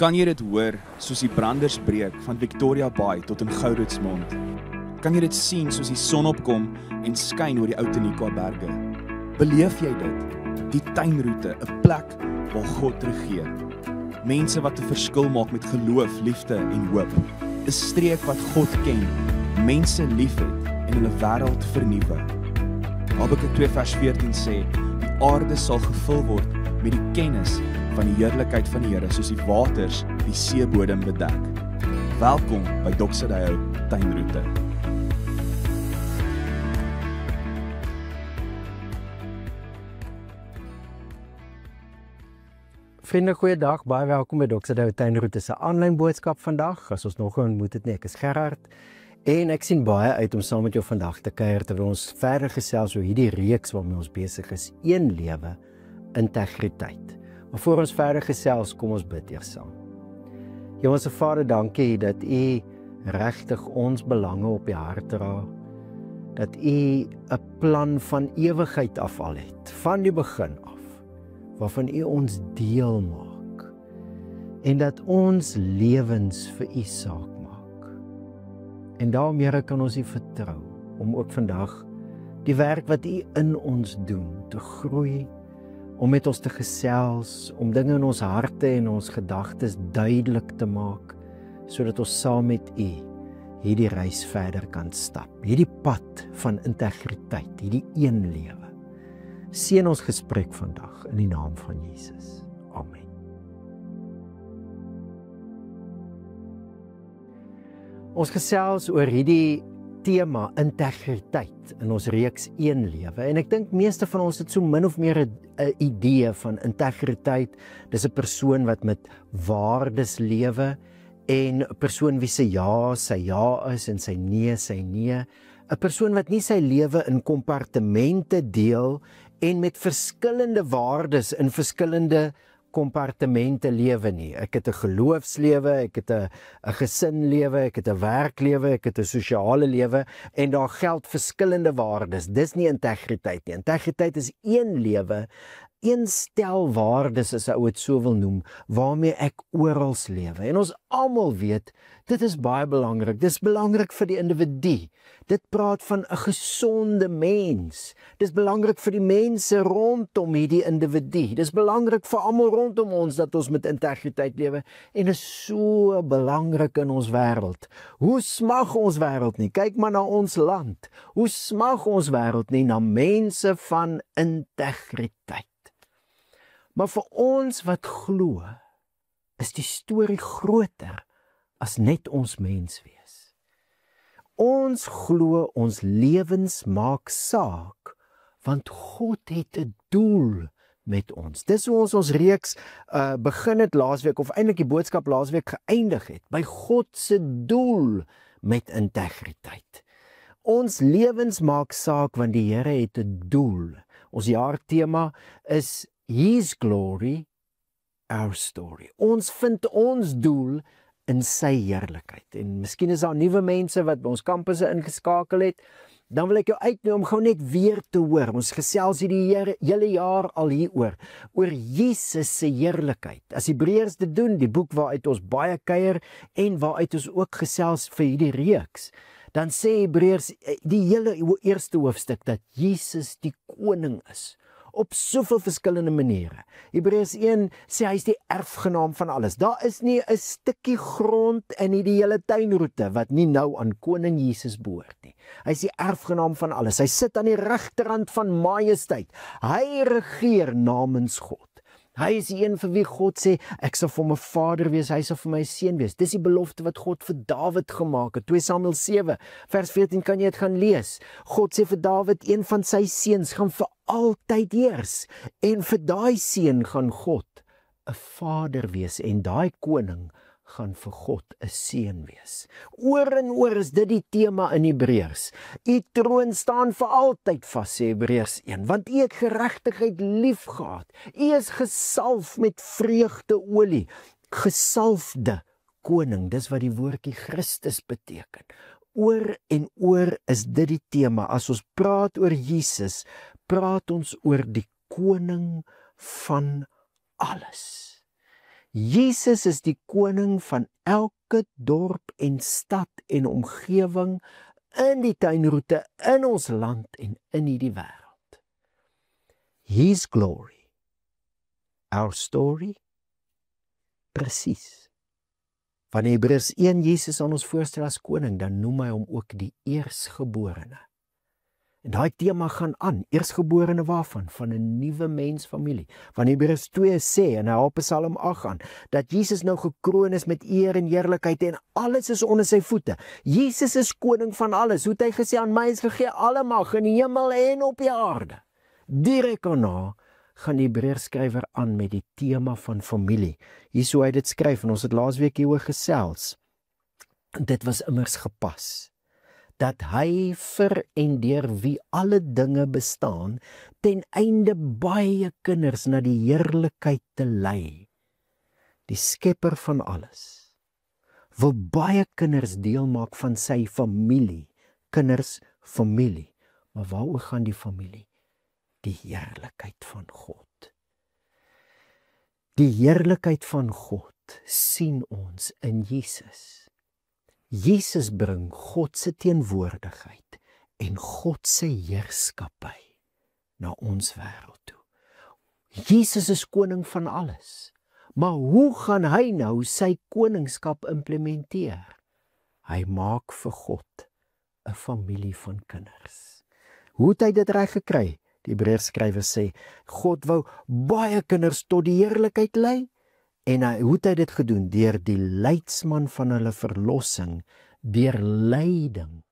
Kan jy dit hoor, soos die branders breek van Victoria Bay tot in Gouritsmond? Kan jy dit sien soos die son opkom en skyn oor die Ou Tenikwa berge? Beleef jy dit? Die tuinroete, 'n plek waar God regeer. Mense wat 'n verskil maak met geloof, liefde en hoop. 'n Streek wat God ken, mense liefhet en hulle wêreld vernuwe. Habakuk 2 vers 14 sê, die aarde sal gevul word met die kennis van die heerlikheid van die Here, soos die waters die seebodem bedek. Welkom by Doxadeo Tuinroete. Vriende, goeiedag, baie welkom by Doxadeo Tuinroete se aanlyn boodskap vandag. As ons nog ontmoet het nie, ek is Gerard en ek sien baie uit om saam met jou vandag te kuier terwyl ons verder gesels oor hierdie reeks waarmee ons besig is, een lewe, integriteit. Maar voor ons verder gesels, kom ons bid eers saam. Hemelse Vader, dankie dat U regtig ons belange op die hart dra, dat U 'n plan van ewigheid af al het, van die begin af, waarvan U ons deel maak, en dat ons lewens vir U saak maak. En daarom, Here, kan ons U vertrou, om ook vandag die werk wat U in ons doen, te groei, om met ons te gesels, om dinge in ons harte en ons gedagtes duidelik te maak, sodat ons saam met U hierdie reis verder kan stap, hierdie pad van integriteit, hierdie een lewe. Seën ons gesprek vandag in die naam van Jesus. Amen. Ons gesels oor hierdie tema integriteit in ons reeks een lewe, en ek dink meeste van ons het so min of meer 'n idee van integriteit. Dis 'n persoon wat met waardes lewe, en 'n persoon wie sy ja is en sy nee. 'n persoon wat nie sy lewe in kompartemente deel en met verskillende waardes in verskillende kompartemente lewe nie. Ek het 'n geloofslewe, ek het 'n gesinlewe, ek het 'n werklewe, ek het 'n sosiale lewe, en daar geld verskillende waardes. Dis nie integriteit nie. Integriteit is een lewe, een stel waardes, as ou dit so wil noem, waarmee ek oral lewe. En ons almal weet, dit is baie belangrik. Dis belangrik vir die individu. Dit praat van 'n gesonde mens. Dis belangrik vir die mense rondom hierdie individu. Dis belangrik vir almal rondom ons dat ons met integriteit lewe, en is so belangrik in ons wêreld. Hoe smag ons wêreld nie? Kyk maar na ons land. Hoe smag ons wêreld nie na mense van integriteit? Maar vir ons wat glo, is die storie groter as net ons mens wees. Ons glo ons lewens maak saak, want God het 'n doel met ons. Dis hoe ons reeks begin het laasweek, of eintlik die boodskap laasweek geëindig het, by God se doel met integriteit. Ons lewens maak saak, want die Here het 'n doel. Ons jaartema is His glory, our story. Ons vind ons doel in sy heerlikheid. En miskien is daar nuwe mense wat by ons kampusse ingeskakel het, dan wil ek jou uitnooi om gou net weer te hoor. Ons gesels hierdie hele jaar al hieroor, oor Jesus se heerlikheid. As Hebreërs dit doen, die boek waaruit ons baie kuier en waaruit ons ook gesels vir hierdie reeks, dan sê Hebreërs die hele eerste hoofstuk dat Jesus die koning is, op soveel verskillende maniere. Hebreërs 1 sê hy is die erfgenaam van alles. Daar is nie 'n stukkie grond in die hele tuinroete wat nie nou aan koning Jesus behoort nie. Hy is die erfgenaam van alles. Hy sit aan die regterhand van majesteit. Hy regeer namens God. Hy is die een vir wie God sê, ek sal vir my vader wees, hy sal vir my seun wees. Dis die belofte wat God vir Dawid gemaak het. 2 Samuel 7 vers 14 kan jy dit gaan lees. God sê vir Dawid, een van sy seuns gaan vir altyd heers, en vir daai seun gaan God 'n vader wees, en daai koning gaan vir God 'n seun wees. Oor en oor is dit die tema in Hebreërs. U troon staan vir altyd vas, sê Hebreërs 1, want u het geregtigheid lief gehad. U is gesalf met vreugdeolie, gesalfde koning, dis wat die woordjie Christus beteken. Oor en oor is dit die tema. As ons praat oor Jesus, praat ons oor die koning van alles. Jesus is die koning van elke dorp en stad en omgewing in die tuinroete, in ons land en in hierdie wêreld. His glory, our story, presies. Van Hebreërs 1 Jesus aan ons voorstel as koning, dan noem hy hom ook die eersgeborene. En daai tema gaan aan, eersgeborene waarvan? Van 'n nuwe mensfamilie. Van Hebreërs 2 sê, en hy haal Psalm 8 aan, dat Jesus nou gekroon is met eer en heerlikheid en alles is onder sy voete. Jesus is koning van alles. Hoe het hy gesê, aan my is gegee alle mag in die hemel en op die aarde. Direk daarna gaan die Hebreërskrywer aan met die tema van familie. Hier so hy dit skryf, en ons het laasweek hieroor gesels. Dit was immers gepas, dat hy vir en deur wie alle dinge bestaan, ten einde baie kinders na die heerlikheid te lei. Die skepper van alles wil baie kinders deel maak van sy familie. Kinders, familie. Maar waaroor gaan die familie? Die heerlikheid van God. Die heerlikheid van God sien ons in Jesus. Jesus bring God se teenwoordigheid en God se heerskappy na ons wêreld toe. Jesus is koning van alles. Maar hoe gaan hy nou sy koningskap implementeer? Hy maak vir God 'n familie van kinders. Hoe het hy dit reg gekry? Die Hebreërskrywer sê, God wou baie kinders tot die heerlikheid lei, en hoe het hy dit gedoen? Deur die leidsman van hulle verlossing, deur lyding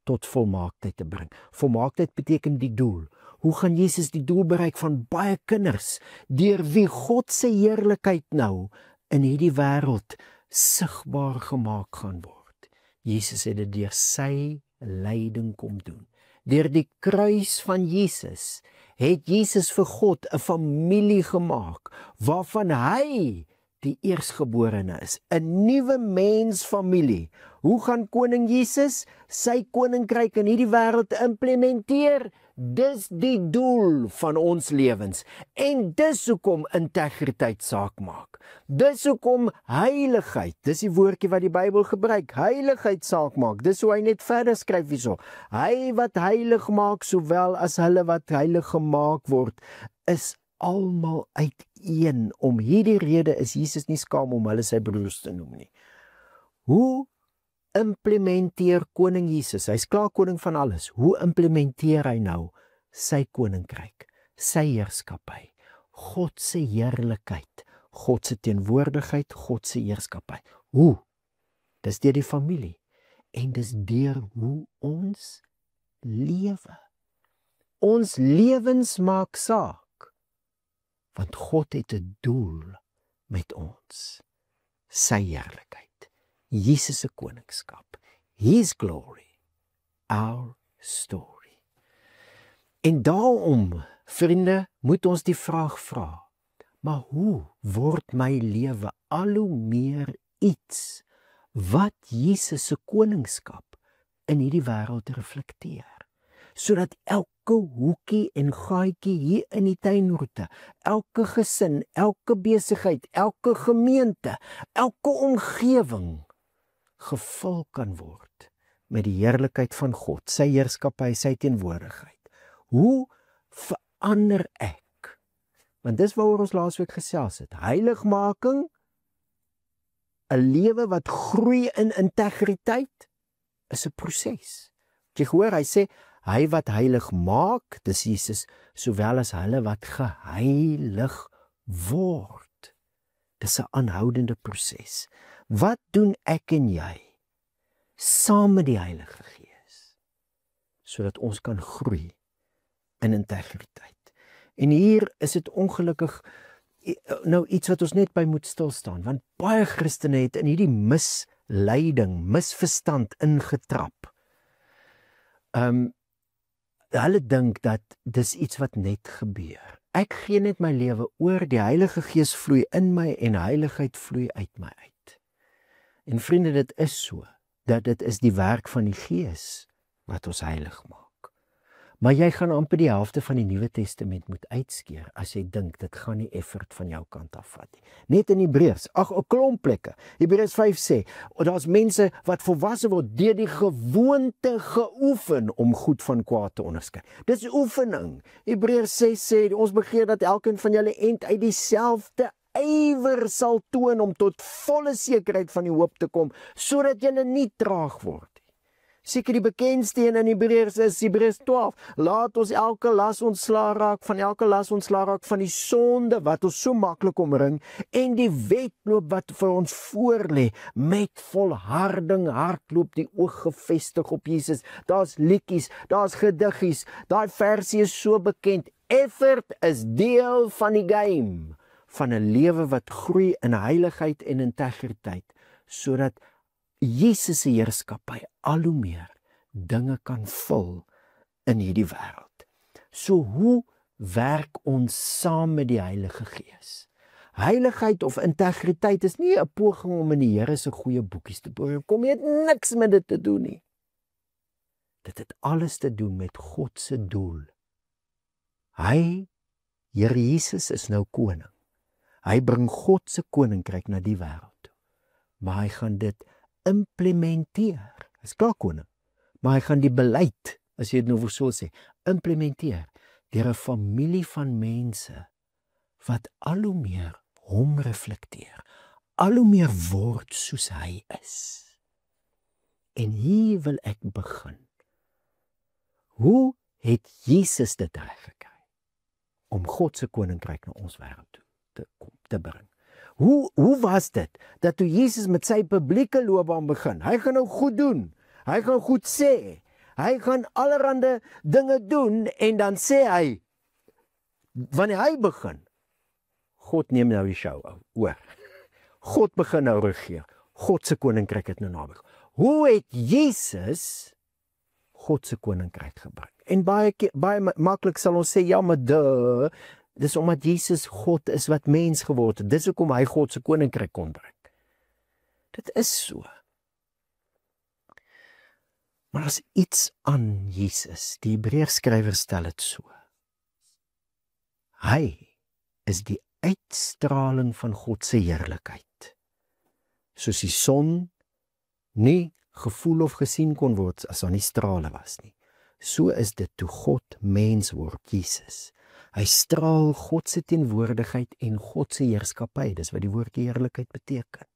tot volmaaktheid te bring. Volmaaktheid beteken die doel. Hoe gaan Jesus die doel bereik van baie kinders, deur wie God se heerlikheid nou in hierdie wêreld sigbaar gemaak gaan word? Jesus het dit deur sy lyding kom doen. Deur die kruis van Jesus het Jesus vir God 'n familie gemaak, waarvan hy die eersgeborene is, 'n nuwe mensfamilie. Hoe gaan koning Jesus sy koninkryk in hierdie wêreld implementeer? Dis die doel van ons lewens. En dis hoekom integriteit saak maak. Dis hoekom heiligheid, dis die woordjie wat die Bybel gebruik, heiligheid saak maak. Dis hoe hy net verder skryf hierso. Hy wat heilig maak, sowel as hulle wat heilig gemaak word, is almal uiteen. Om hierdie rede is Jesus nie skaam om hulle sy broers te noem nie. Hoe implementeer koning Jesus? Hy's klaar koning van alles. Hoe implementeer hy nou sy koninkryk, sy heerskappy, God se heerlikheid, God se teenwoordigheid, God se heerskappy? Hoe? Dis deur die familie. En dis deur hoe ons lewe. Ons lewens maak saak, want God het 'n doel met ons. Sy heerlikheid, Jesus se koningskap, His glory, our story. En daarom, vriende, moet ons die vraag vra, maar hoe word my lewe al hoe meer iets wat Jesus se koningskap in hierdie wêreld reflekteer? Sodat elke hoekie en gaatjie hier in die tuinroete, elke gesin, elke besigheid, elke gemeente, elke omgewing gevul kan word met die heerlikheid van God, sy heerskappy, sy teenwoordigheid. Hoe verander ek? Want dis waaroor ons laasweek gesels het. Heiligmaking, 'n lewe wat groei in integriteit, is 'n proses. Jy hoor, hy sê, hy wat heilig maak, dis Jesus, sowel as hulle wat geheilig word. Dis 'n aanhoudende proses. Wat doen ek en jy saam met die Heilige Gees, sodat ons kan groei in integriteit? En hier is dit ongelukkig nou iets wat ons net by moet stilstaan, want baie Christene het in hierdie misleiding, misverstand ingetrap. Hulle dink dat dis iets wat net gebeur. Ek gee net my lewe oor, die Heilige Gees vloei in my en heiligheid vloei uit my uit. En vriende, dit is so, dat dit is die werk van die Gees wat ons heilig maak. Maar jy gaan amper die helfte van die Nuwe Testament moet uitskeer as jy dink dit gaan nie effort van jou kant af vat nie. Net in Hebreërs, 'n klomp plekke. Hebreërs 5 sê, daar's mense wat volwasse word deur die gewoonte geoefen om goed van kwaad te onderskei. Dis oefening. Hebreërs 6 sê, ons begeer dat elkeen van julle end uit dieselfde ywer sal toon om tot volle sekerheid van die hoop te kom, sodat julle nie traag word. Seker die bekendste een in Hebreërs is Hebreërs 12. Laat ons elke las ontslae raak van die sonde wat ons so maklik omring en die wedloop wat vir ons voorlê met volharding hardloop, die oog gefestig op Jesus. Daar's liedjies, daar's gediggies, daai versie is so bekend. Effort is deel van die game van 'n lewe wat groei in heiligheid en integriteit, sodat Jesus se heerskappy al hoe meer dinge kan vul in hierdie wêreld. So hoe werk ons saam met die Heilige Gees? Heiligheid of integriteit is nie 'n poging om in die Here se goeie boekies te boer. Kom jy het niks met dit te doen nie. Dit het alles te doen met God se doel. Hy, Here Jesus, is nou koning. Hy bring God se koninkryk na die wêreld toe. Maar hy gaan dit implementeer. Hy is klaar koning. Maar hy gaan die beleid, as jy dit nou so sê, implementeer deur 'n familie van mense wat al hoe meer hom reflekteer, al hoe meer word soos hy is. En hier wil ek begin. Hoe het Jesus dit reg gekry om God se koninkryk na ons wêreld toe te bring? Hoe was dit, dat toe Jesus met sy publieke loopbaan begin, hy gaan nou goed doen, hy gaan goed sê, hy gaan allerhande dinge doen, en dan sê hy, wanneer hy begin, God neem nou die show oor, God begin nou regeer, God se koninkryk het nou naby. Hoe het Jesus God se koninkryk gebring? En baie maklik sal ons sê, ja, maar dis omdat Jesus God is wat mens geword het. Dis hoekom hy God se koninkryk kon bring. Dit is so. Maar as iets aan Jesus, die Hebreërs skrywer stel dit so. Hy is die uitstraling van God se heerlikheid. Soos die son nie gevoel of gesien kon word as daar nie strale was nie. So is dit toe God mens word, Jesus. Hy straal God se teenwoordigheid en God se heerskappy. Dis wat die woord heerlikheid beteken.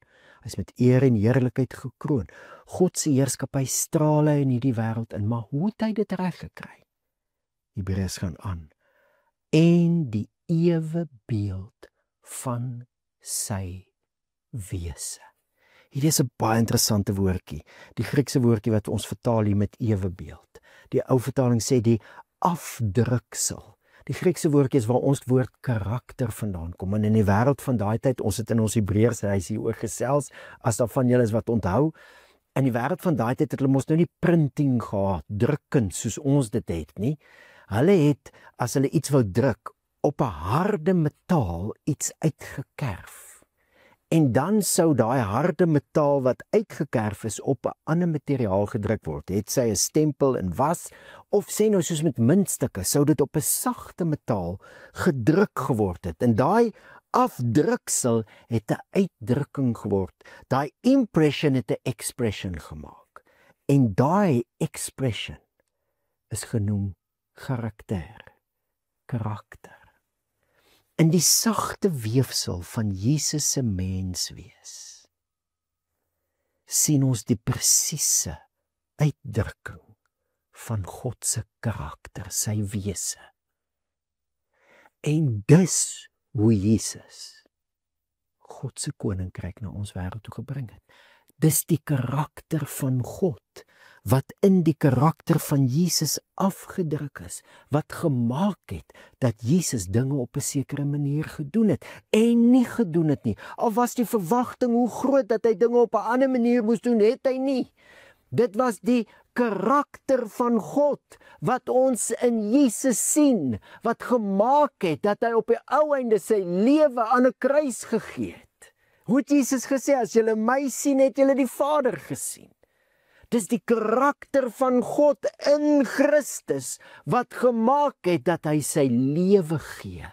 Hy is met eer en heerlikheid gekroon. God se heerskappy straal hy in hierdie wêreld in, maar hoe het hy dit reg gekry? Hebreërs gaan aan. En die ewe beeld van sy wese. Hierdie is 'n baie interessante woordjie. Die Griekse woordjie wat ons vertaal hier met ewe beeld. Die ou vertaling sê die afdruksel. Die Griekse woordjie is waar ons woord karakter vandaan kom. En in die wêreld van daai tyd, ons het in ons Hebreërs huis hier oor gesels, as daar van julle is wat onthou, in die wêreld van daai tyd het hulle mos nou nie printing gehad, drukking soos ons dit het nie. Hulle het, as hulle iets wou druk, op 'n harde metaal iets uitgekerf. En dan sou daai harde metaal wat uitgekerf is op 'n ander materiaal gedruk word. Het sy 'n stempel en was, of sê nou soos met muntstukke, sou dit op 'n sagte metaal gedruk geword het. En daai afdruksel het 'n uitdrukking geword. Daai impression het 'n expression gemaak. En daai expression is genoem karakter. In die sagte weefsel van Jesus se menswees sien ons die presiese uitdrukking van God se karakter, sy wese. En dis hoe Jesus God se koninkryk na ons wêreld toe gebring het. Dis die karakter van God wat in die karakter van Jesus afgedruk is, wat gemaak het dat Jesus dinge op 'n sekere manier gedoen het en nie gedoen het nie. Al was die verwagting hoe groot dat hy dinge op 'n ander manier moes doen, het hy nie. Dit was die karakter van God wat ons in Jesus sien, wat gemaak het dat hy op die ou einde sy lewe aan 'n kruis gegee het. Hoe het Jesus gesê, as julle my sien, het julle die Vader gesien. Dis die karakter van God in Christus wat gemaak het dat hy sy lewe gee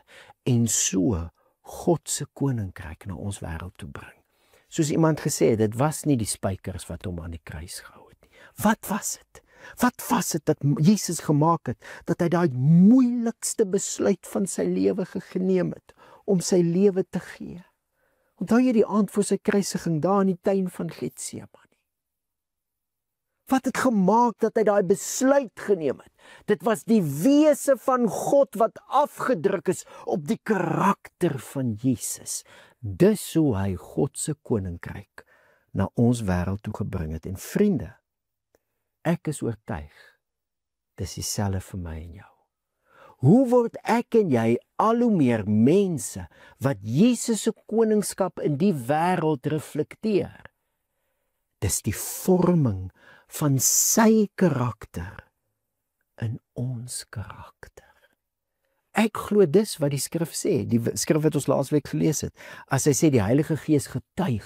en so God se koninkryk na ons wêreld toe bring. Soos iemand gesê het, dit was nie die spykers wat hom aan die kruis gehou het nie. Wat was dit? Wat was dit dat Jesus gemaak het, dat hy daai moeilikste besluit van sy lewe geneem het, om sy lewe te gee? Onthou jy die aand voor sy kruisiging daar in die tuin van Getsemane? Wat het gemaak dat hy daai besluit geneem het? Dit was die wese van God wat afgedruk is op die karakter van Jesus. Dis hoe hy God se koninkryk na ons wêreld toe gebring het. En vriende, ek is oortuig, dis dieselfde vir my en jou. Hoe word ek en jy al hoe meer mense wat Jesus se koningskap in die wêreld reflekteer? Dis die vorming van sy karakter in ons karakter. Ek glo dis wat die skrif sê, die skrif wat ons laasweek gelees het, as hy sê die Heilige Gees getuig.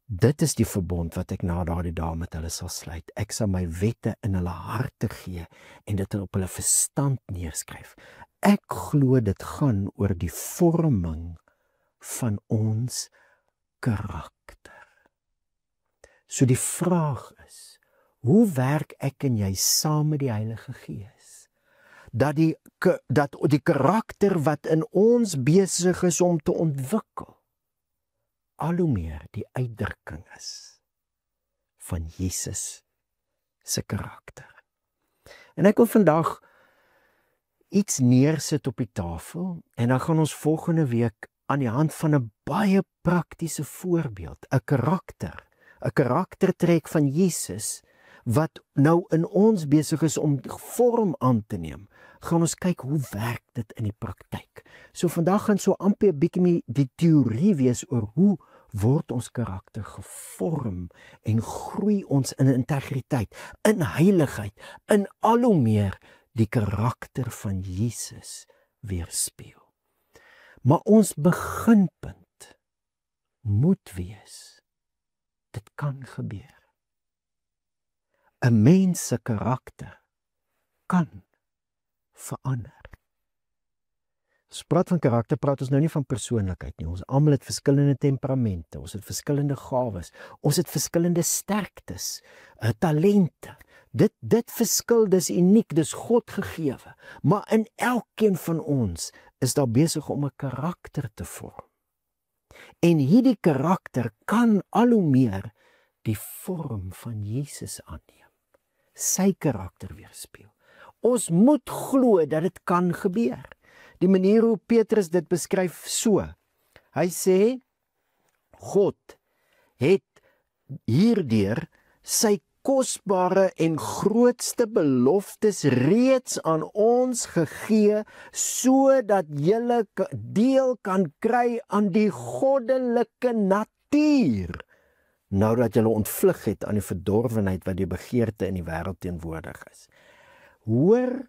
Dit is die verbond wat ek na daardie dae met hulle sal sluit. Ek sal my wette in hulle harte gee en dit op hulle verstand neerskryf. Ek glo dit gaan oor die vorming van ons karakter. So die vraag is, hoe werk ek en jy saam met die Heilige Gees? Dat die karakter wat in ons besig is om te ontwikkel, al hoe meer die uitdrukking is van Jesus se karakter. En ek wil vandag iets neersit op die tafel en dan gaan ons volgende week aan die hand van 'n baie praktiese voorbeeld, 'n karaktertrek van Jesus wat nou in ons besig is om vorm aan te neem, gaan ons kyk hoe werk dit in die praktyk. So vandag gaan so amper 'n bietjie die teorie wees oor hoe word ons karakter gevorm en groei ons in integriteit, in heiligheid, in al hoe meer die karakter van Jesus weerspieël. Maar ons beginpunt moet wees, dit kan gebeur. 'n Mens se karakter kan verander. As praat van karakter, praat ons nou nie van persoonlikheid nie. Ons almal het verskillende temperamente, ons het verskillende gawes, ons het verskillende sterktes, talente. Dit verskil, dis uniek, dis God gegewe. Maar in elkeen van ons is daar besig om 'n karakter te vorm. En hierdie karakter kan al hoe meer die vorm van Jesus aanneem. Sy karakter weerspieël. Ons moet glo dat dit kan gebeur. Die manier hoe Petrus dit beskryf so. Hy sê, God het hierdeur sy kosbare en grootste beloftes reeds aan ons gegee, sodat julle deel kan kry aan die goddelike natuur, nou dat julle ontvlug het aan die verdorwenheid wat die begeerte in die wêreld teenwoordig is. Hoor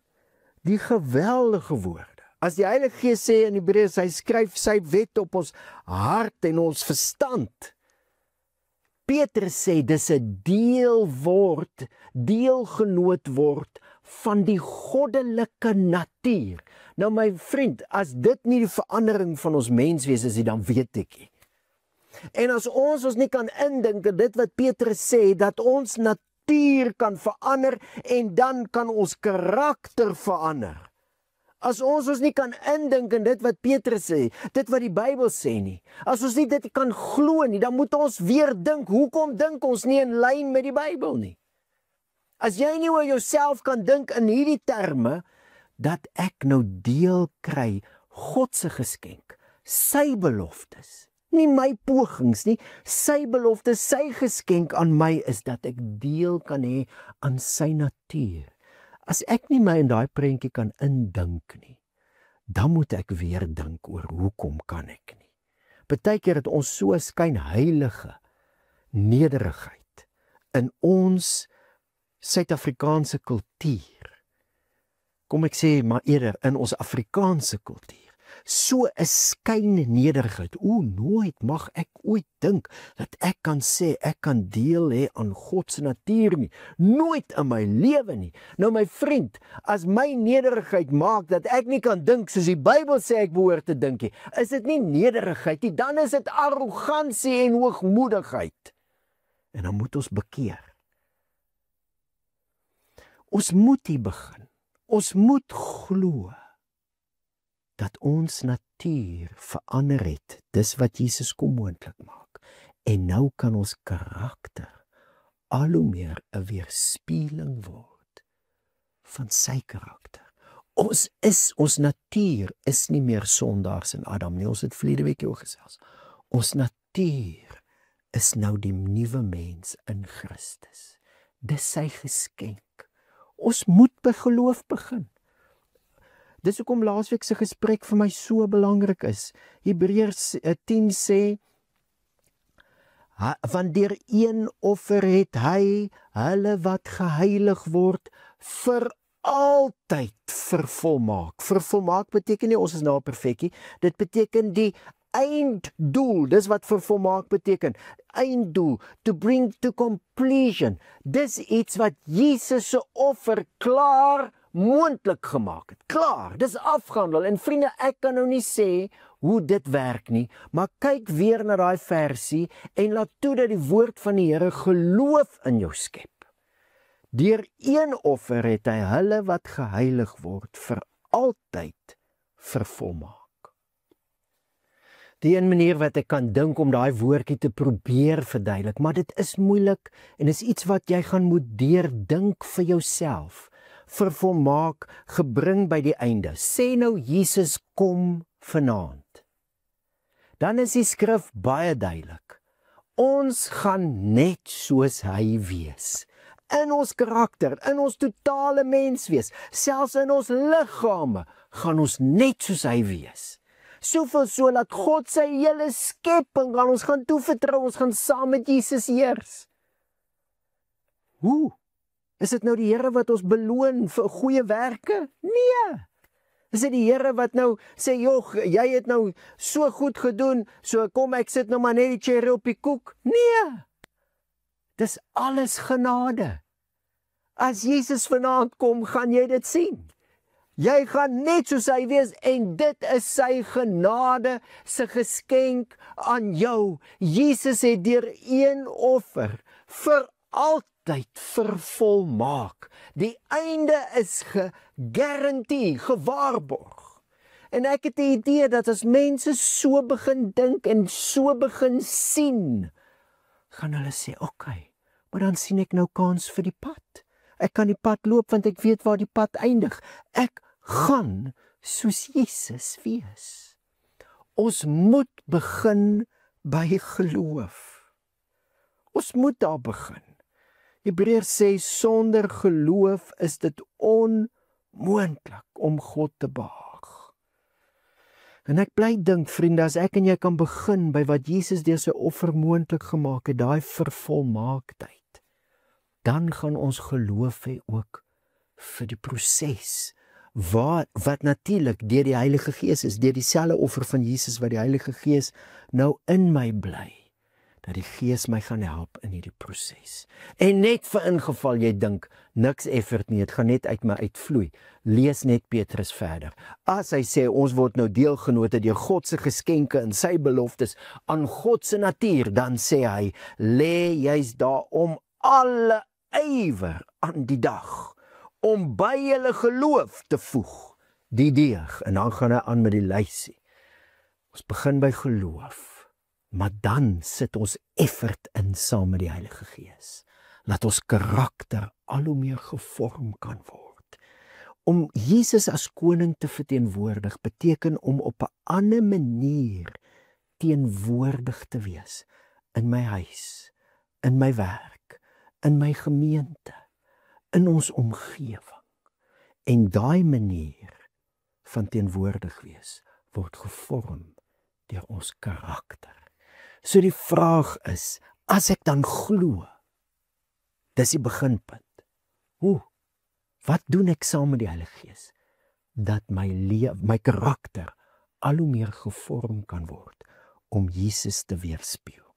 die geweldige woorde. As die Heilige Gees sê in Hebreërs, hy skryf sy wet op ons hart en ons verstand. Petrus sê, dis 'n deelgenoot word van die goddelike natuur. Nou my vriend, as dit nie die verandering van ons menswees is, dan weet ek nie. En as ons nie kan indink in dit wat Petrus sê, dat ons natuur kan verander en dan kan ons karakter verander. As ons nie kan indink in dit wat Petrus sê, dit wat die Bybel sê nie. As ons nie dit kan glo nie, dan moet ons weer dink, hoekom dink ons nie in lyn met die Bybel nie? As jy nie oor jouself kan dink in hierdie terme, dat ek nou deel kry, God se geskenk, sy beloftes, nie my pogings nie, sy beloftes, sy geskenk aan my is dat ek deel kan hê aan sy natuur. As ek nie my in daai prentjie kan indink nie, dan moet ek weer dink oor hoekom kan ek nie. Partykeer het ons so 'n skynheilige nederigheid in ons Suid-Afrikaanse kultuur. Kom ek sê maar eerder in ons Afrikaanse kultuur, so 'n skynnederigheid. Nooit mag ek ooit dink dat ek kan sê ek kan deel hê aan God se natuur nie. Nooit in my lewe nie. Nou my vriend, as my nederigheid maak dat ek nie kan dink soos die Bybel sê ek behoort te dink nie, is dit nie nederigheid nie, dan is dit arrogansie en hoogmoedigheid. En dan moet ons bekeer. Ons moet hier begin. Ons moet glo dat ons natuur verander het. Dis wat Jesus kom moontlik maak. En nou kan ons karakter al hoe meer 'n weerspieëling word van sy karakter. Ons natuur is nie meer sondaars in Adam nie. Ons het verlede week oor gesels. Ons natuur is nou die nuwe mens in Christus. Dis sy geskenk. Ons moet by geloof begin. Dis hoekom laasweek se gesprek vir my so belangrik is. Hebreërs 10 sê, want deur een offer het hy hulle wat geheilig word vir altyd vervolmaak. Vervolmaak beteken nie ons is nou perfekkie, dit beteken die einddoel, dis wat vervolmaak beteken, einddoel, to bring to completion, dis iets wat Jesus se offer klaar moontlik gemaak het, klaar, dis afgehandel, en vriende, ek kan nou nie sê hoe dit werk nie, maar kyk weer na daai versie, en laat toe dat die woord van die Here geloof in jou skep. Deur een offer het hy hulle wat geheilig word vir altyd vervolmaak. Die een manier wat ek kan dink om daai woordjie te probeer verduidelik, maar dit is moeilik en is iets wat jy gaan moet deurdink vir jouself. Vervolmaak, gebring by die einde. Sê nou Jesus kom vanaand. Dan is die skrif baie duidelik. Ons gaan net soos hy wees. In ons karakter, in ons totale mens wees, selfs in ons liggame, gaan ons net soos hy wees. Soveel so dat God sy hele skepping aan ons gaan toevertrou, ons gaan saam met Jesus heers. Hoe? Is dit nou die Here wat ons beloon vir goeie werke? Nee. Is dit die Here wat nou sê, joh, jy het nou so goed gedoen, so kom ek sit nou maar net die cherry op die koek? Nee. Dis alles genade. As Jesus vanaand kom, gaan jy dit sien. Jy gaan net soos hy wees en dit is sy genade, sy geskenk aan jou. Jesus het deur een offer vir altyd vervolmaak. Die einde is gegarandeer, gewaarborg. En ek het die idee dat as mense so begin dink en so begin sien, gaan hulle sê, okay, maar dan sien ek nou kans vir die pad. Ek kan die pad loop want ek weet waar die pad eindig. Ek gaan soos Jesus wees. Ons moet begin by geloof. Ons moet daar begin. Hebreërs sê, sonder geloof is dit onmoontlik om God te behaag. En ek bly dink, vriende, as ek en jy kan begin by wat Jesus deur sy offer moontlik gemaak het, daai vervolmaaktheid, dan gaan ons geloof hê ook vir die proses, wat natuurlik deur die Heilige Gees is, deur dieselfde offer van Jesus wat die Heilige Gees nou in my bly, dat die Gees my gaan help in hierdie proses. En net vir ingeval jy dink, niks effort nie, het gaan net uit my uitvloei, lees net Petrus verder. As hy sê, ons word nou deelgenote deur God se geskenke en sy beloftes aan God se natuur, dan sê hy, lê juis daarom alle ywer aan die dag, om by julle geloof te voeg, die deeg, en dan gaan hy aan met die lysie. Ons begin by geloof, maar dan sit ons effort in saam met die Heilige Gees, laat ons karakter al hoe meer gevorm kan word. Om Jesus as koning te verteenwoordig, beteken om op 'n ander manier teenwoordig te wees, in my huis, in my werk, in my gemeente, in ons omgewing. En daai manier van teenwoordig wees word gevorm deur ons karakter. So die vraag is, as ek dan glo, dis die beginpunt. Hoe? Wat doen ek saam met die Heilige Gees? Dat my karakter al hoe meer gevorm kan word om Jesus te weerspieël.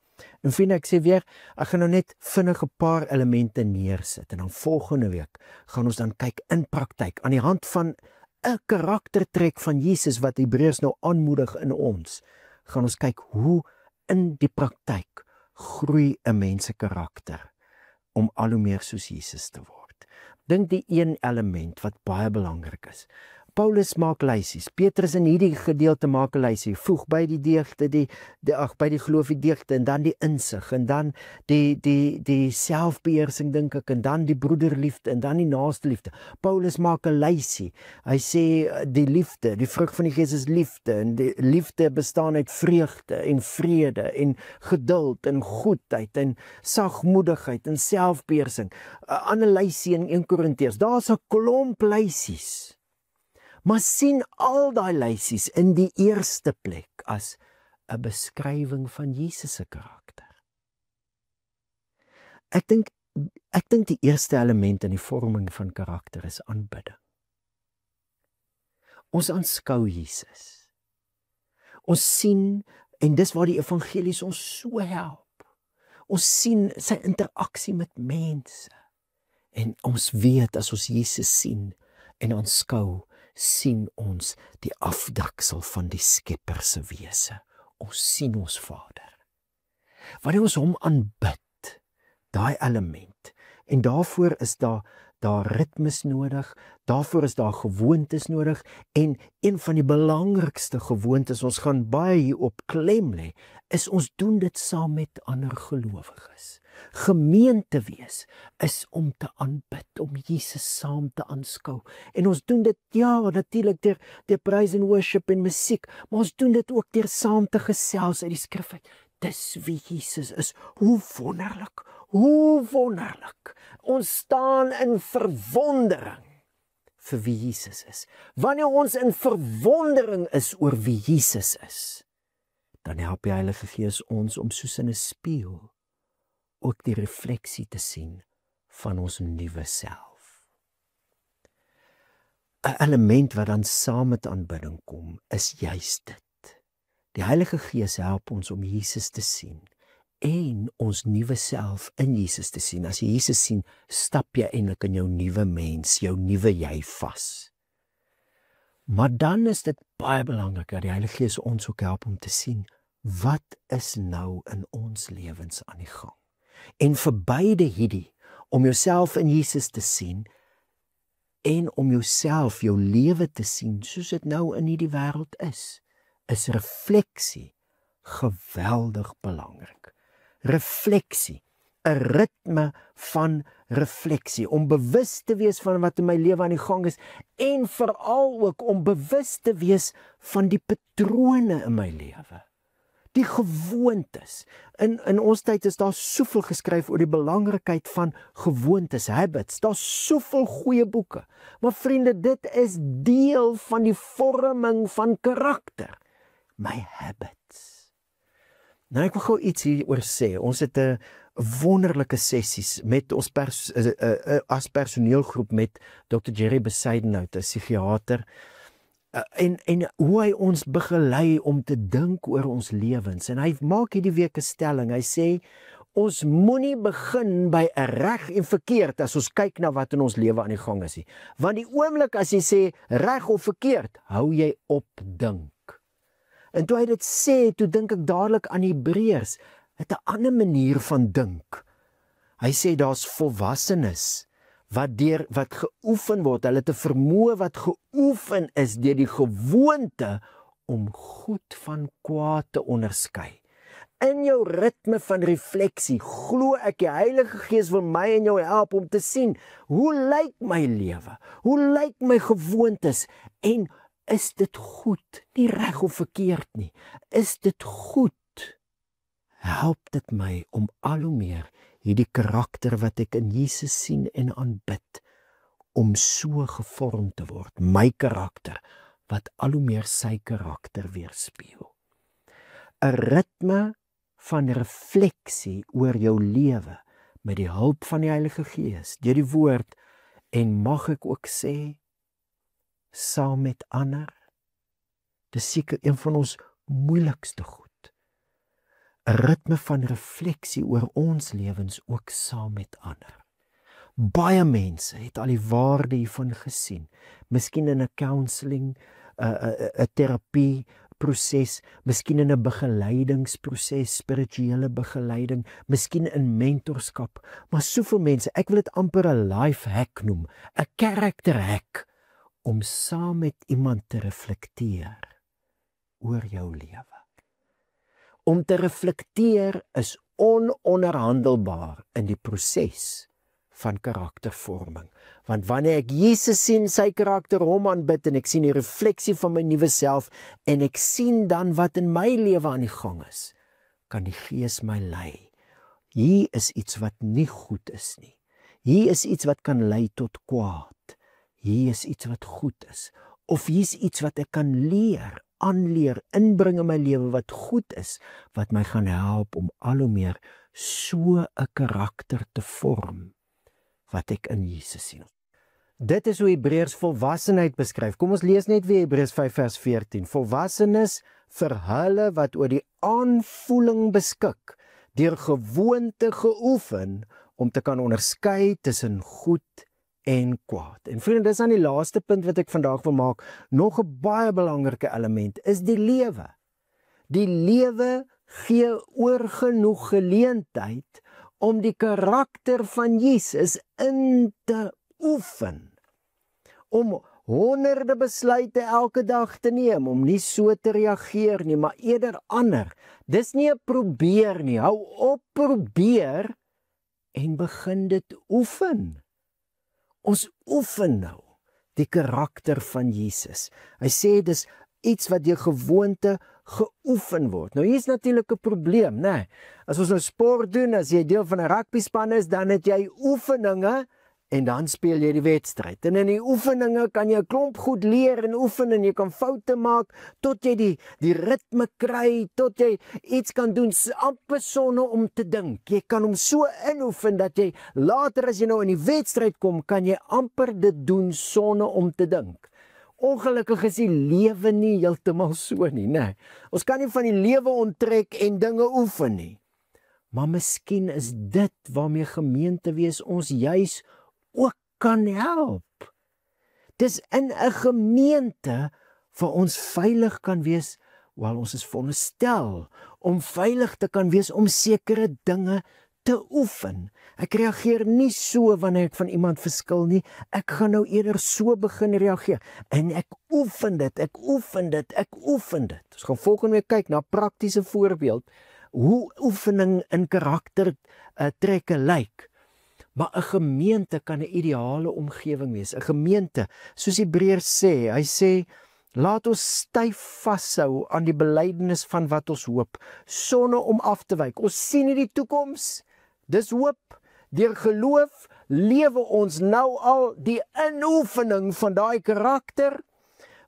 En vriende, ek sê weer, ek gaan nou net vinnig 'n paar elemente neersit en dan volgende week gaan ons dan kyk in praktyk aan die hand van 'n karaktertrek van Jesus wat Hebreërs nou aanmoedig in ons. Gaan ons kyk hoe in die praktyk groei 'n mens se karakter om al hoe meer soos Jesus te word. Dink die een element wat baie belangrik is. Paulus maak lysies. Petrus in hierdie gedeelte maak 'n lysie. Voeg by die deugde by die geloof die deugde en dan die insig en dan die selfbeheersing dink ek en dan die broederliefde en dan die naaste liefde. Paulus maak 'n lysie. Hy sê die liefde, die vrug van die Gees is liefde en die liefde bestaan uit vreugde en vrede en geduld en goedheid en sagmoedigheid en selfbeheersing. 'n Ander lysie in 1 Korintiërs. Daar's 'n klomp lysies. Maar sien al daai lysies in die eerste plek as 'n beskrywing van Jesus se karakter. Ek dink die eerste element in die vorming van karakter is aanbidding. Ons aanskou Jesus. Ons sien, en dis waar die evangelies ons so help. Ons sien sy interaksie met mense. En ons weet as ons Jesus sien en aanskou, sien ons die afdruksel van die Skepper se wese. Ons sien ons Vader. Wanneer ons hom aanbid, daai element, en daarvoor is daar ritmes nodig, daarvoor is daar gewoontes nodig, en een van die belangrikste gewoontes, ons gaan baie hierop klem lê, is ons doen dit saam met ander gelowiges. Gemeente wees is om te aanbid, om Jesus saam te aanskou. En ons doen dit, ja, natuurlik deur praise and worship en musiek, maar ons doen dit ook deur saam te gesels uit die skrif uit. Dis wie Jesus is. Hoe wonderlik, hoe wonderlik. Ons staan in verwondering vir wie Jesus is. Wanneer ons in verwondering is oor wie Jesus is, dan help die Heilige Gees ons om soos in 'n spieël ook die refleksie te sien van ons nuwe self. 'n Element wat dan saam met aanbidding kom, is juist dit. Die Heilige Gees help ons om Jesus te sien en ons nuwe self in Jesus te sien. As jy Jesus sien, stap jy eintlik in jou nuwe mens, jou nuwe jy vas. Maar dan is dit baie belangrik dat die Heilige Gees ons ook help om te sien, wat is nou in ons lewens aan die gang? En vir beide hierdie, om jouself in Jesus te sien en om jouself, jou lewe te sien, soos dit nou in hierdie wêreld is refleksie geweldig belangrik. Refleksie, 'n ritme van refleksie, om bewus te wees van wat in my lewe aan die gang is en veral ook om bewus te wees van die patrone in my lewe. Die gewoontes. In ons tyd is daar soveel geskryf oor die belangrikheid van gewoontes, habits. Daar's soveel goeie boeke. Maar vriende, dit is deel van die vorming van karakter. My habits. Nou ek wil gou iets hieroor sê. Ons het 'n wonderlike sessies met ons as personeelgroep met Dr. Jerry Besuidenhout, 'n psigiater. En hoe hy ons begelei om te dink oor ons lewens. En hy maak hierdie week 'n stelling. Hy sê, ons moenie begin by 'n reg en verkeerd as ons kyk na wat in ons lewe aan die gang is nie. Want die oomblik as jy sê reg of verkeerd, hou jy op dink. En toe hy dit sê, toe dink ek dadelik aan Hebreërs. Het 'n ander manier van dink. Hy sê daar's volwassenes wat geoefen word, hulle het 'n vermoë wat geoefen is deur die gewoonte om goed van kwaad te onderskei. In jou ritme van refleksie, glo ek die Heilige Gees wil my en jou help om te sien, hoe lyk my lewe? Hoe lyk my gewoontes? En is dit goed? Nie reg of verkeerd nie. Is dit goed? Help dit my om al hoe meer hierdie karakter wat ek in Jesus sien en aanbid, om so gevorm te word, my karakter, wat al hoe meer sy karakter weerspieël. 'n Ritme van refleksie oor jou lewe, met die hulp van die Heilige Gees, deur die woord, en mag ek ook sê, saam met ander, Dis seker een van ons moeilikste goed. 'n Ritme van refleksie oor ons lewens ook saam met ander. Baie mense het al die waarde hiervan gesien. Miskien in 'n counselling, 'n terapie proses, miskien in 'n begeleidingsproses, spirituele begeleiding, miskien in mentorskap, maar soveel mense, ek wil dit amper 'n life hack noem, 'n character hack, om saam met iemand te reflekteer oor jou lewe. Om te reflekteer is ononderhandelbaar in die proses van karaktervorming. Want wanneer ek Jesus sien, sy karakter, hom aanbid, en ek sien die refleksie van my nuwe self, en ek sien dan wat in my lewe aan die gang is, kan die Gees my lei. Hier is iets wat nie goed is nie. Hier is iets wat kan lei tot kwaad. Hier is iets wat goed is. Of hier is iets wat ek kan leer, aanleer, inbring in my lewe wat goed is, wat my gaan help om al hoe meer so 'n karakter te vorm wat ek in Jesus sien. Dit is hoe Hebreërs volwassenheid beskryf. Kom ons lees net weer Hebreërs 5 vers 14. Volwassenes vir hulle wat oor die aanvoeling beskik, deur gewoonte geoefen om te kan onderskei tussen goed en kwaad. En vriende, dis aan die laaste punt wat ek vandag wil maak. Nog 'n baie belangrike element is die lewe. Die lewe gee oorgenoeg geleentheid om die karakter van Jesus in te oefen. Om honderde besluite elke dag te neem, om nie so te reageer nie, maar eerder ander. Dis nie 'n probeer nie, hou op probeer en begin dit oefen. Ons oefen nou die karakter van Jesus. Hy sê dis iets wat deur gewoonte geoefen word. Nou hier is natuurlik 'n probleem, né? As ons nou sport doen, as jy deel van 'n rugbyspan is, dan het jy oefeninge en dan speel jy die wedstryd. En in die oefeninge kan jy 'n klomp goed leer en oefen en jy kan foute maak tot jy die ritme kry, tot jy iets kan doen amper sonder om te dink. Jy kan hom so inoefen dat jy later as jy nou in die wedstryd kom, kan jy amper dit doen sonder om te dink. Ongelukkig is die lewe nie heeltemal so nie, né? Ons kan nie van die lewe onttrek en dinge oefen nie. Maar miskien is dit waarmee gemeente wees ons juis ook kan help. Dis in 'n gemeente waar ons veilig kan wees, waar ons is veronderstel om veilig te kan wees om sekere dinge te oefen. Ek reageer nie so wanneer ek van iemand verskil nie. Ek gaan nou eerder so begin reageer. En ek oefen dit, ek oefen dit, ek oefen dit. Ons gaan volgende week kyk na 'n praktiese voorbeeld hoe oefening in karakter trekke lyk. Maar 'n gemeente kan 'n ideale omgewing wees. 'n Gemeente, soos Hebreërs sê, hy sê, laat ons styf vashou aan die belydenis van wat ons hoop, sonder om af te wyk. Ons sien nie die toekoms. Dis hoop. Deur geloof lewe ons nou al die inoefening van daai karakter,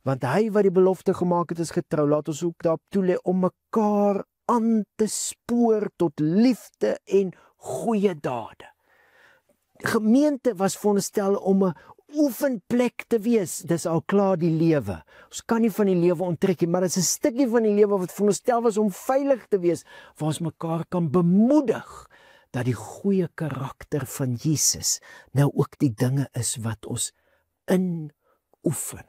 want hy wat die belofte gemaak het is getrou. Laat ons ook daarop toelê om mekaar aan te spoor tot liefde en goeie dade. Gemeente was veronderstel om 'n oefenplek te wees. Dis al klaar die lewe. Ons kan nie van die lewe onttrek nie, maar dit is 'n stukkie van die lewe wat veronderstel was om veilig te wees, waar ons mekaar kan bemoedig dat die goeie karakter van Jesus nou ook die dinge is wat ons inoefen.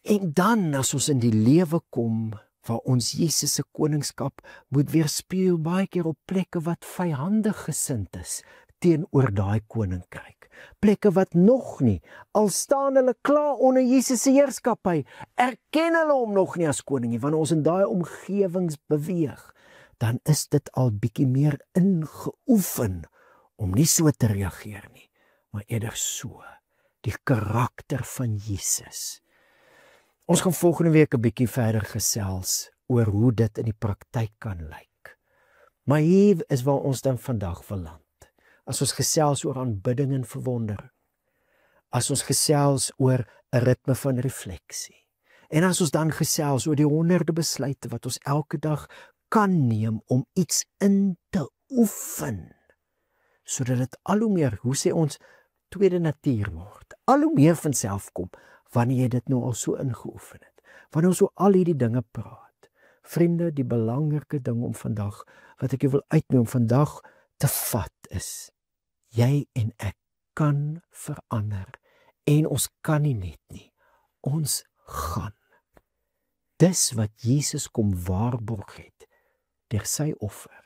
En dan as ons in die lewe kom waar ons Jesus se koningskap moet weerspieël baie keer op plekke wat vyandig gesind is teenoor daai koninkryk. Plekke wat nog nie, al staan hulle klaar onder Jesus se heerskappy, erken hulle hom nog nie as koning nie. Wanneer ons in daai omgewings beweeg, dan is dit al bietjie meer ingeoefen om nie so te reageer nie, maar eerder so, die karakter van Jesus. Ons gaan volgende week 'n bietjie verder gesels oor hoe dit in die praktyk kan lyk. Maar hier is waar ons dan vandag wil land. As ons gesels oor aanbidding en verwondering, as ons gesels oor 'n ritme van refleksie, en as ons dan gesels oor die honderde besluite wat ons elke dag kan neem om iets in te oefen, sodat dit al hoe meer, hoe sê ons, tweede natuur word, al hoe meer van self kom, wanneer jy dit nou al so ingeoefen het. wanneer ons oor al hierdie dinge praat. Vriende, die belangrike ding om vandag, wat ek jou wil uitnooi om vandag te vat is, jy en ek kan verander, en ons kan nie net nie, ons gaan. Dis wat Jesus kom waarborg het, deur sy offer,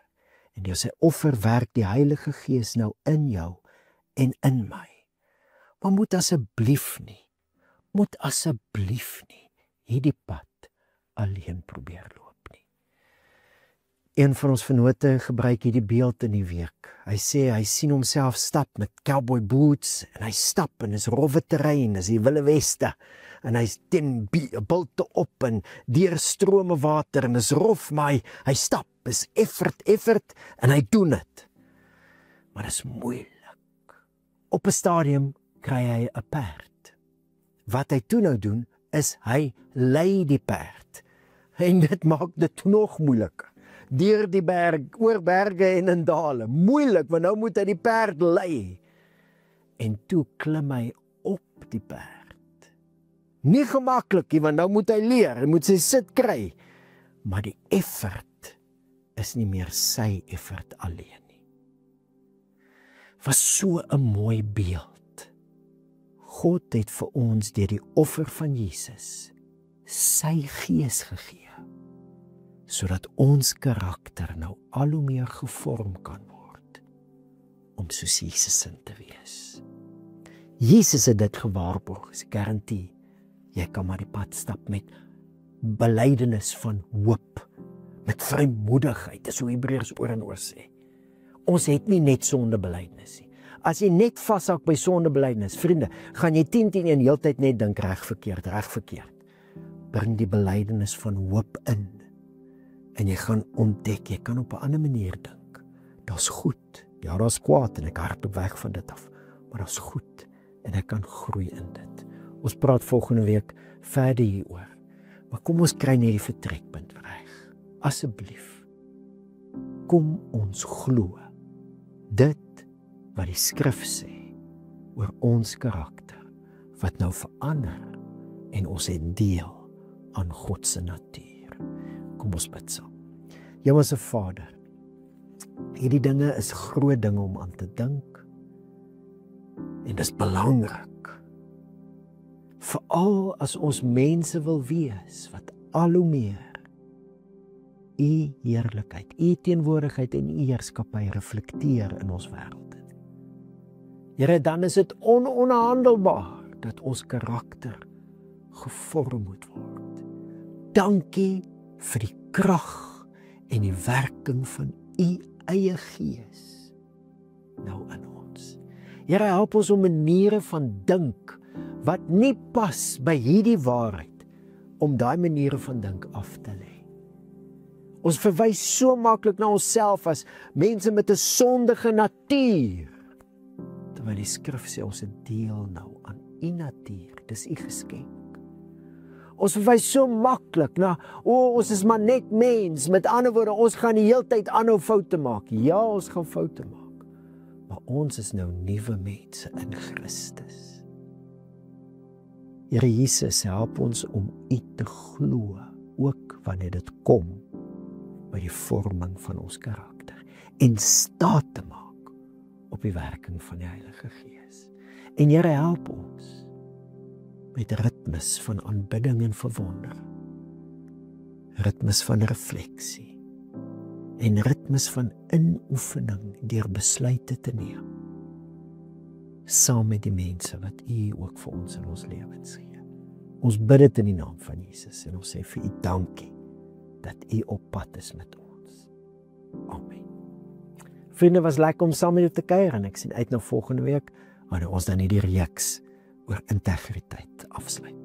en deur sy offer werk die Heilige Gees nou in jou, en in my. Maar moet asseblief nie hierdie pad alleen probeer loop nie. Een van ons vennote gebruik hierdie beeld in die week. Hy sê, hy sien homself stap met cowboy boots, en hy stap, en is rowwe terrein, is die Wilde Weste, en hy teen bulte op, en deur strome water, en is rof, maar hy stap, is effort, en hy doen het. Maar dit is moeilik. Op 'n stadium kry hy 'n perd. Wat hy toe nou doen, is hy lei die perd. En dit maak dit nog moeiliker. Deur die berg, oor berge en in dale. Moeilik, want nou moet hy die perd lei. En toe klim hy op die perd. Nie gemaklik nie, want nou moet hy leer, hy moet sy sit kry. Maar die effort is nie meer sy effort alleen nie. Was so 'n mooi beeld. God het vir ons deur die offer van Jesus sy Gees gegee, sodat ons karakter nou al hoe meer gevorm kan word om soos Jesus sin te wees. Jesus het dit gewaarborg, is 'n garantie. Jy kan maar die pad stap met belydenis van hoop, met vrymoedigheid, dis hoe Hebreërs oor en oor sê. Ons het nie net sondebelydenis nie. As jy net vashak by sondebelydenis, vriende, gaan jy 10-10 heeltyd net dink reg verkeerd. Bring die belydenis van hoop in. En jy gaan ontdek, jy kan op 'n ander manier dink. Daar's goed, ja, daar's kwaad en ek hardloop weg van dit af, maar daar's goed en ek kan groei in dit. Ons praat volgende week verder hieroor. Maar kom ons kry net die vertrekpunt reg. Asseblief. Kom ons glo dit wat die skrif sê oor ons karakter, wat nou verander en ons het deel aan God se natuur. Kom ons bid saam. Hemelse Vader, hierdie dinge is groot dinge om aan te dink, en dis belangrik, veral as ons mense wil wees, wat al hoe meer U heerlikheid, U teenwoordigheid en U heerskappy reflekteer in ons wêreld. Here, dan is dit ononderhandelbaar dat ons karakter gevorm moet word. Dankie vir die krag en die werking van U eie Gees nou in ons. Here, help ons om maniere van dink wat nie pas by hierdie waarheid, om daai maniere van dink af te lê. Ons verwys so maklik na onsself as mense met 'n sondige natuur, terwyl die skrif sê ons het deel nou aan U natuur, dis U geskenk. Ons verwys so maklik na, ons is maar net mens, met ander woorde, ons gaan die hele tyd aanhou foute maak. Ja, ons gaan foute maak, maar ons is nou nuwe mense in Christus. Here Jesus, help ons om U te glo, ook wanneer dit kom by die vorming van ons karakter, en staat te maak op die werking van die Heilige Gees. En Here, help ons met ritmes van aanbidding en verwondering, ritmes van refleksie, en ritmes van inoefening deur besluite te neem, saam met die mense wat U ook vir ons in ons lewens gee. Ons bid dit in die naam van Jesus, en ons sê vir U dankie, dat U op pad is met ons. Amen. Vriende, was lekker om saam met jou te kuier, en ek sien uit na volgende week, wanneer ons dan hierdie reeks oor integriteit afsluit.